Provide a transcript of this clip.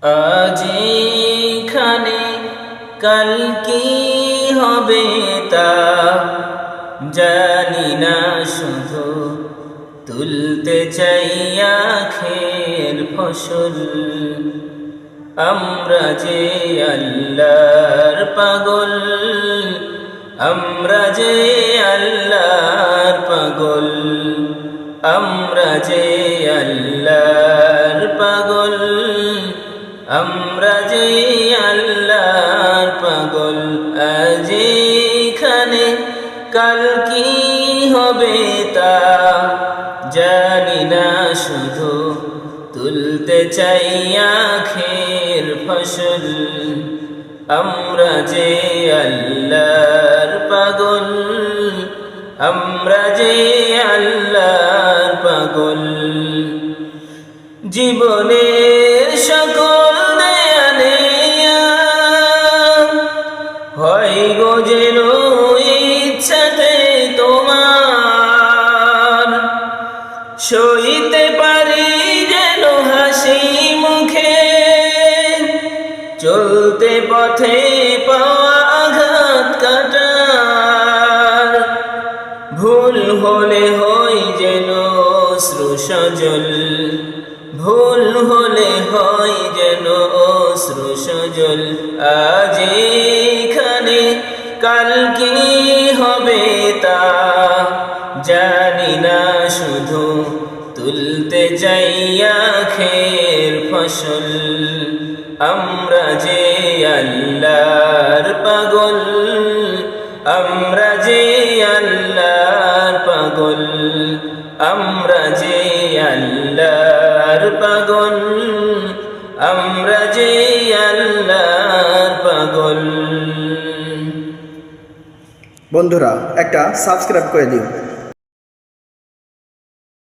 আজ এখানে কাল কি হবে তা জানি না, শুধু তুলতে চাই আখের ফসল। আমরা যে আল্লাহর পাগল, আমরা যে আল্লাহর পাগল, আমরা যে আল্লাহর পাগল, আমরা যে আল্লাহর পাগল। আজ এখানে কাল কি হবে তা জানি না, শুধু তুলতে চাই আখের ফসল। আমরা যে আল্লাহর পাগল, আমরা যে আল্লাহর পাগল। জীবনের সকল দেয়া নেয়া হয় গো যেন ইচ্ছাতে তোমার, সইতে পারি যেন হাসি মুখে, চলতে পথে পাওয়া আঘাত কাটার। ভুল হলে হয় যেন অশ্রু সজল, ভুল হলে হয় যেন অশ্রু সজল। আজ এখানে কাল কি হবে তা জানি না, শুধু তুলতে চাই আখের ফসল। আমরা যে আল্লাহর পাগল, আমরা যে আল্লাহর পাগল, আমরা যে আল্লাহর পাগল, আমরা যে আল্লাহর পাগল। বন্ধুরা একটা সাবস্ক্রাইব করে দিও।